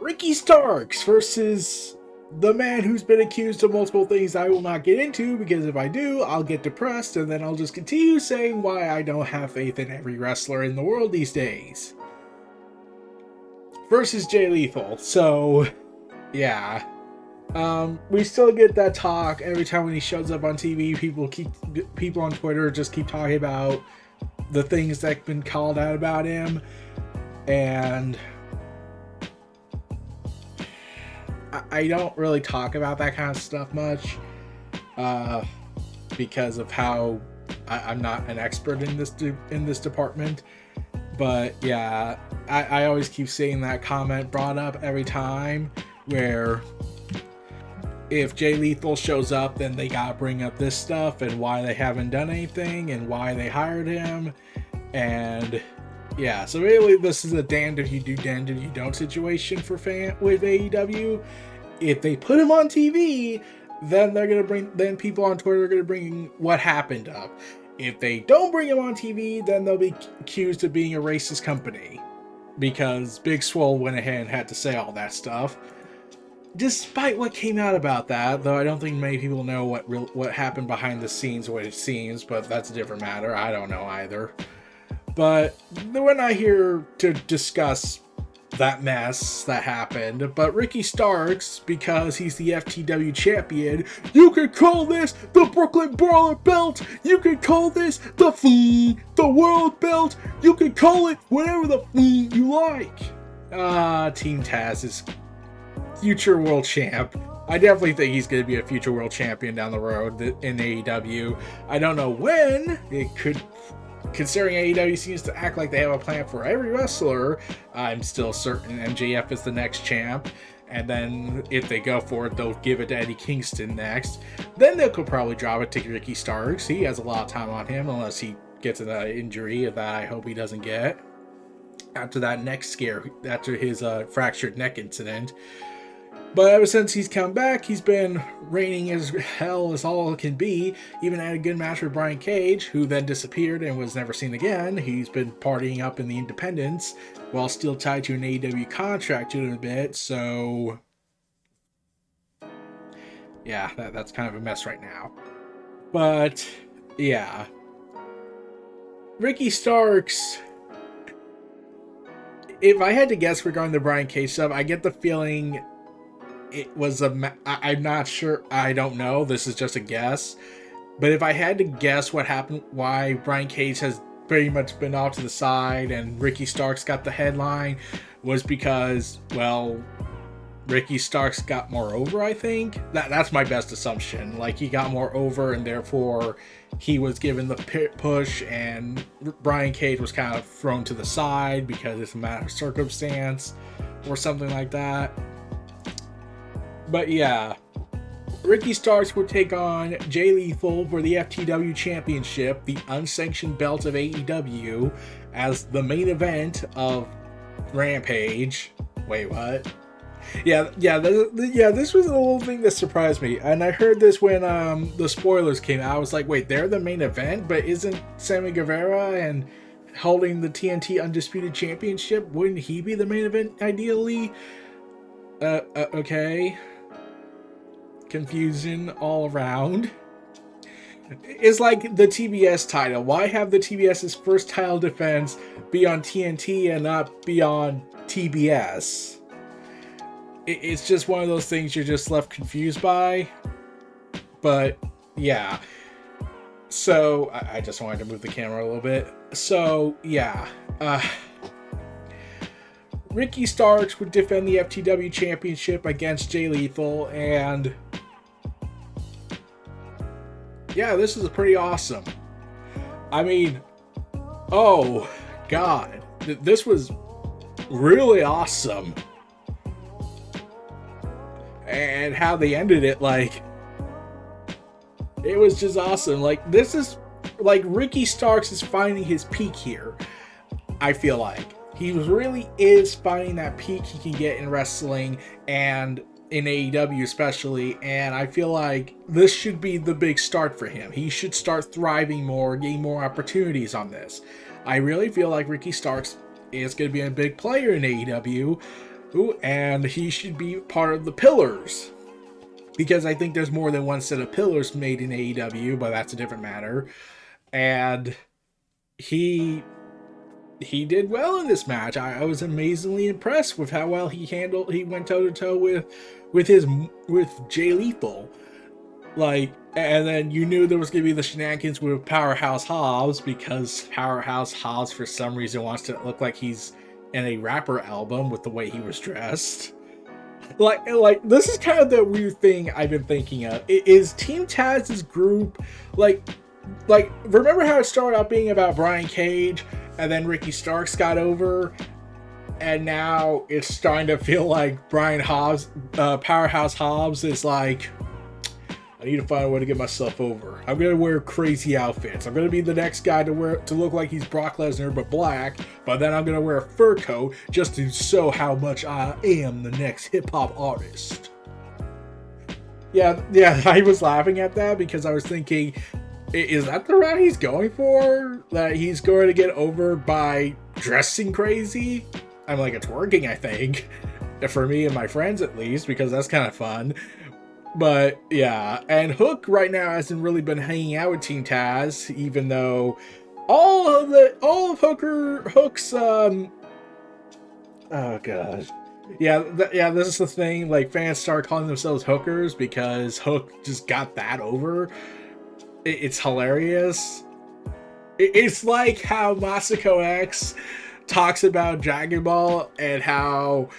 Ricky Starks versus the man who's been accused of multiple things I will not get into, because if I do, I'll get depressed and then I'll just continue saying why I don't have faith in every wrestler in the world these days. Versus Jay Lethal. So, yeah. We still get that talk every time when he shows up on TV. People on Twitter just keep talking about the things that have been called out about him, and I don't really talk about that kind of stuff much, because of how I'm not an expert in this department. But yeah, I always keep seeing that comment brought up every time, where if Jay Lethal shows up, then they gotta bring up this stuff and why they haven't done anything and why they hired him. And yeah, so really this is a damned if you do, damned if you don't situation with AEW. If they put him on TV, then then people on Twitter are gonna bring what happened up. If they don't bring him on TV, then they'll be accused of being a racist company, because Big Swole went ahead and had to say all that stuff. Despite what came out about that, though I don't think many people know what happened behind the scenes, what it seems, but that's a different matter. I don't know either. But we're not here to discuss that mess that happened. But Ricky Starks, because he's the FTW champion, you could call this the Brooklyn Brawler belt, you could call this the world belt, you could call it whatever the you like. Team Taz is future world champ. I definitely think he's going to be a future world champion down the road in AEW. I don't know when. It could, considering AEW seems to act like they have a plan for every wrestler. I'm still certain MJF is the next champ. And then if they go for it, they'll give it to Eddie Kingston next. Then they could probably drop it to Ricky Starks. He has a lot of time on him, unless he gets an injury that I hope he doesn't get after that neck scare, after his fractured neck incident. But ever since he's come back, he's been reigning as hell as all can be. Even had a good match with Brian Cage, who then disappeared and was never seen again. He's been partying up in the independents while still tied to an AEW contract in a bit. So, yeah, that's kind of a mess right now. But, yeah. Ricky Starks, if I had to guess regarding the Brian Cage stuff, I get the feeling it was I'm not sure. I don't know. This is just a guess. But if I had to guess what happened, why Brian Cage has pretty much been off to the side and Ricky Starks got the headline, was because, well, Ricky Starks got more over, I think. That's my best assumption. Like, he got more over and therefore he was given the push, and Brian Cage was kind of thrown to the side because it's a matter of circumstance or something like that. But yeah, Ricky Starks would take on Jay Lethal for the FTW Championship, the unsanctioned belt of AEW, as the main event of Rampage. Wait, what? Yeah. This was a little thing that surprised me, and I heard this when the spoilers came out. I was like, wait, they're the main event, but isn't Sammy Guevara and holding the TNT Undisputed Championship? Wouldn't he be the main event ideally? Okay. Confusion all around. It's like the TBS title. Why have the TBS's first title defense be on TNT and not be on TBS? It's just one of those things you're just left confused by. But yeah. So I just wanted to move the camera a little bit. So yeah. Ricky Starks would defend the FTW Championship against Jay Lethal, and yeah, this is pretty awesome. I mean, oh god, this was really awesome. And how they ended it, like, it was just awesome. Like, this is, like, Ricky Starks is finding his peak here, I feel like. He really is finding that peak he can get in wrestling and in AEW especially, and I feel like this should be the big start for him. He should start thriving more, getting more opportunities on this. I really feel like Ricky Starks is going to be a big player in AEW, Ooh, and he should be part of the pillars. Because I think there's more than one set of pillars made in AEW, but that's a different matter. And he did well in this match. I was amazingly impressed with how well he went toe to toe with Jay Lethal. Like, and then you knew there was gonna be the shenanigans with Powerhouse Hobbs, because Powerhouse Hobbs for some reason wants to look like he's in a rapper album with the way he was dressed. Like this is kind of the weird thing I've been thinking of. Is Team Taz's group like remember how it started out being about Brian Cage and then Ricky Starks got over, and now it's starting to feel like Powerhouse Hobbs is like, I need to find a way to get myself over. I'm gonna wear crazy outfits. I'm gonna be the next guy to look like he's Brock Lesnar but black, but then I'm gonna wear a fur coat just to show how much I am the next hip hop artist. Yeah, I was laughing at that because I was thinking, is that the route he's going for? That he's going to get over by dressing crazy? I'm like, it's working, I think. For me and my friends at least, because that's kind of fun. But yeah, and Hook right now hasn't really been hanging out with Team Taz, even though all of Hook's oh god. This is the thing, like fans start calling themselves hookers because Hook just got that over. It's hilarious. It's like how Masako X talks about Dragon Ball and how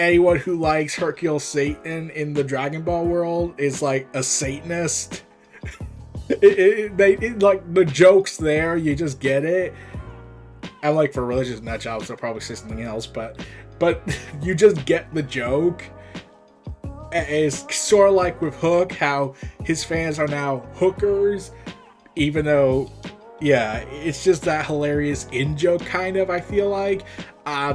anyone who likes Hercule Satan in the Dragon Ball world is like a Satanist. Like the jokes there, you just get it. And like for religious nut jobs, I'll probably say something else, but you just get the joke. It's sort of like with Hook, how his fans are now hookers, even though, yeah, it's just that hilarious in-joke kind of, I feel like.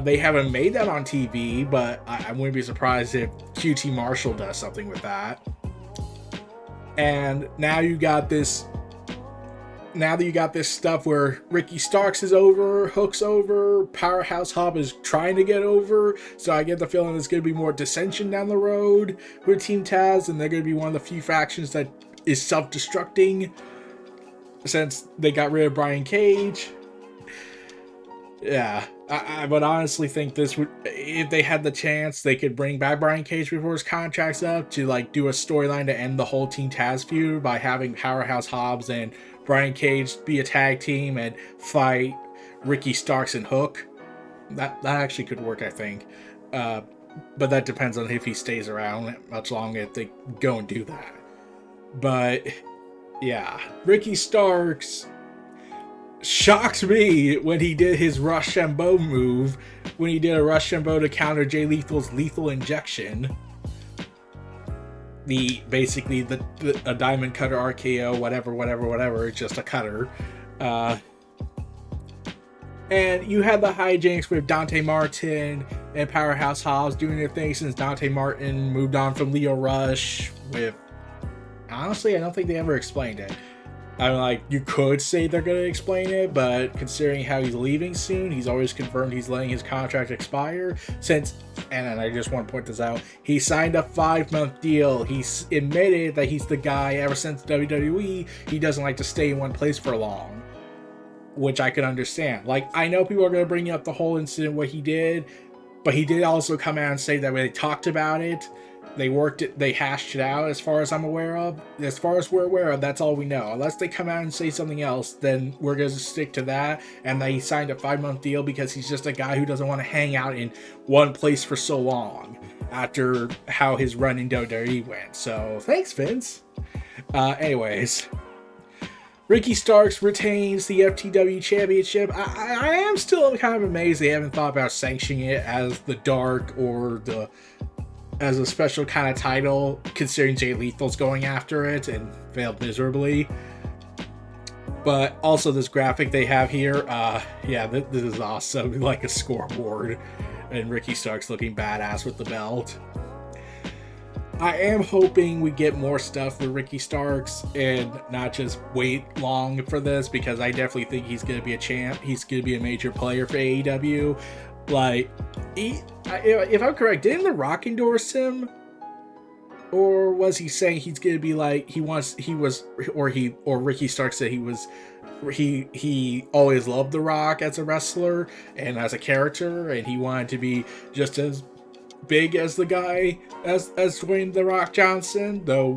They haven't made that on TV, but I wouldn't be surprised if QT Marshall does something with that. And now you got this. Now that you got this stuff where Ricky Starks is over, Hook's over, Powerhouse Hobb is trying to get over, so I get the feeling there's going to be more dissension down the road with Team Taz, and they're going to be one of the few factions that is self-destructing since they got rid of Brian Cage. Yeah, I would honestly think this would, if they had the chance, they could bring back Brian Cage before his contract's up to like do a storyline to end the whole Team Taz feud by having Powerhouse Hobbs and Brian Cage be a tag team and fight Ricky Starks and Hook. That actually could work, I think. But that depends on if he stays around much longer if they go and do that. But yeah, Ricky Starks shocked me when he did his Rochambeau move, when he did a Rochambeau to counter Jay Lethal's lethal injection. Basically a diamond cutter RKO, whatever, it's just a cutter. And you had the hijinks with Dante Martin and Powerhouse Hobbs doing their thing since Dante Martin moved on from Leo Rush with, honestly, I don't think they ever explained it. I'm like, you could say they're going to explain it, but considering how he's leaving soon, he's always confirmed he's letting his contract expire since, and I just want to point this out, he signed a 5-month deal. He's admitted that he's the guy ever since WWE, he doesn't like to stay in one place for long, which I could understand. Like, I know people are going to bring up the whole incident, what he did, but he did also come out and say that when they talked about it, they hashed it out as far as I'm aware of. As far as we're aware of, that's all we know. Unless they come out and say something else, then we're going to stick to that. And that he signed a 5-month deal because he's just a guy who doesn't want to hang out in one place for so long after how his run in WWE went. So, thanks, Vince. Anyways, Ricky Starks retains the FTW Championship. I am still kind of amazed they haven't thought about sanctioning it as the Dark or as a special kind of title, considering Jay Lethal's going after it and failed miserably. But also this graphic they have here, this is awesome. Like a scoreboard and Ricky Starks looking badass with the belt. I am hoping we get more stuff with Ricky Starks and not just wait long for this, because I definitely think he's going to be a champ. He's going to be a major player for AEW. Like, if I'm correct, didn't The Rock endorse him? Or was he saying he's gonna be like or Ricky Stark said he always loved The Rock as a wrestler and as a character, and he wanted to be just as big as the guy as Dwayne The Rock Johnson, though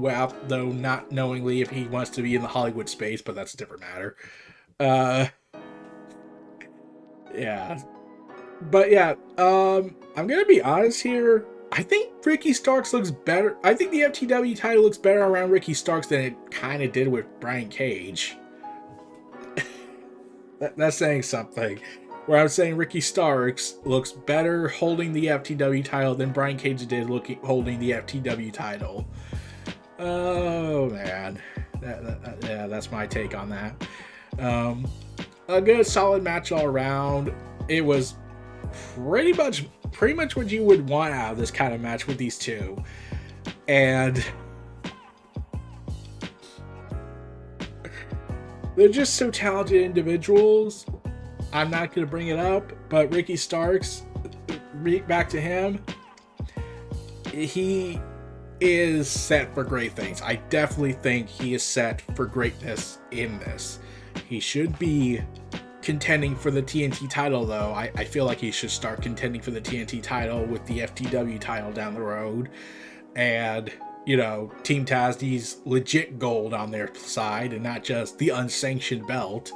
not knowingly if he wants to be in the Hollywood space, but that's a different matter. Yeah. But yeah, I'm gonna be honest here. I think Ricky Starks looks better. I think the FTW title looks better around Ricky Starks than it kind of did with Brian Cage. That's saying something. Where I'm saying Ricky Starks looks better holding the FTW title than Brian Cage did holding the FTW title. Oh man, yeah, that's my take on that. A good solid match all around. It was pretty much what you would want out of this kind of match with these two. And they're just so talented individuals. I'm not going to bring it up, but Ricky Starks, back to him, he is set for great things. I definitely think he is set for greatness in this. He should be contending for the TNT title, though. I feel like he should start contending for the TNT title with the FTW title down the road. And, you know, Team Taz needs legit gold on their side and not just the unsanctioned belt,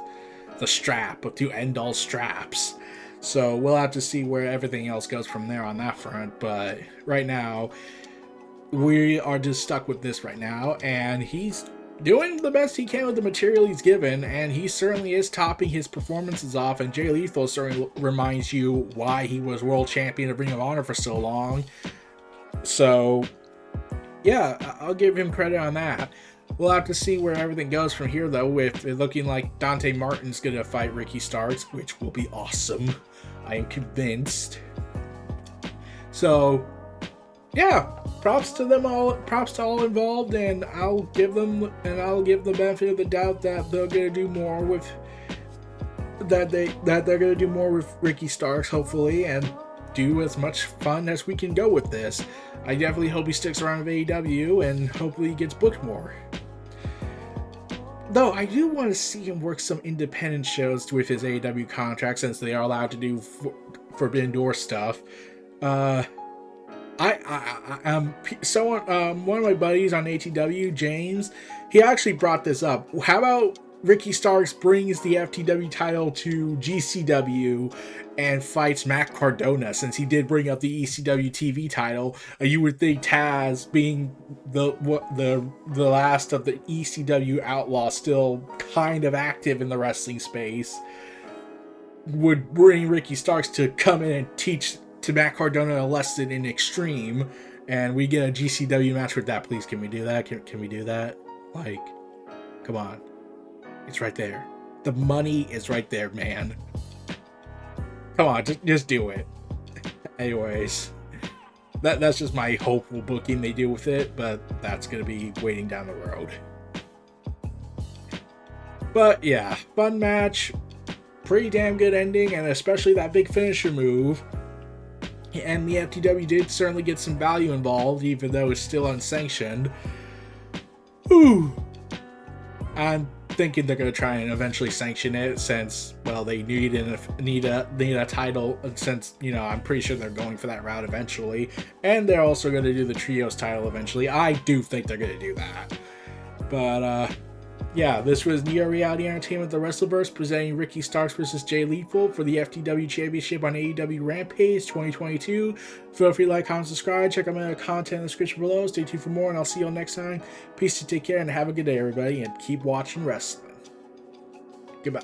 the strap, to end all straps. So we'll have to see where everything else goes from there on that front. But right now, we are just stuck with this right now. And he's doing the best he can with the material he's given, and he certainly is topping his performances off, and Jay Lethal certainly reminds you why he was world champion of Ring of Honor for so long. So, yeah, I'll give him credit on that. We'll have to see where everything goes from here, though, with it looking like Dante Martin's going to fight Ricky Starks, which will be awesome. I am convinced. So, yeah, props to them all. Props to all involved, and I'll give them the benefit of the doubt that they're gonna do more with they're gonna do more with Ricky Starks, hopefully, and do as much fun as we can go with this. I definitely hope he sticks around with AEW, and hopefully he gets booked more. Though I do want to see him work some independent shows with his AEW contract, since they are allowed to do Forbidden Door stuff. One of my buddies on ATW, James, he actually brought this up. How about Ricky Starks brings the FTW title to GCW and fights Matt Cardona, since he did bring up the ECW TV title? You would think Taz, being the last of the ECW outlaws still kind of active in the wrestling space, would bring Ricky Starks to come in and teach to Matt Cardona a lesson in Extreme, and we get a GCW match with that. Please, can we do that? Can we do that? Like, come on. It's right there. The money is right there, man. Come on, just do it. Anyways, that's just my hopeful booking they do with it, but that's going to be waiting down the road. But yeah, fun match. Pretty damn good ending, and especially that big finisher move. And the FTW did certainly get some value involved, even though it's still unsanctioned. Ooh. I'm thinking they're going to try and eventually sanction it, since, well, they need a title, since, you know, I'm pretty sure they're going for that route eventually. And they're also going to do the Trios title eventually. I do think they're going to do that. But, yeah, this was Neo Reality Entertainment, the WrestleVerse, presenting Ricky Starks versus Jay Lethal for the FTW Championship on AEW Rampage 2022. Feel free to like, comment, subscribe. Check out my other content in the description below. Stay tuned for more, and I'll see you all next time. Peace, take care, and have a good day, everybody, and keep watching wrestling. Goodbye.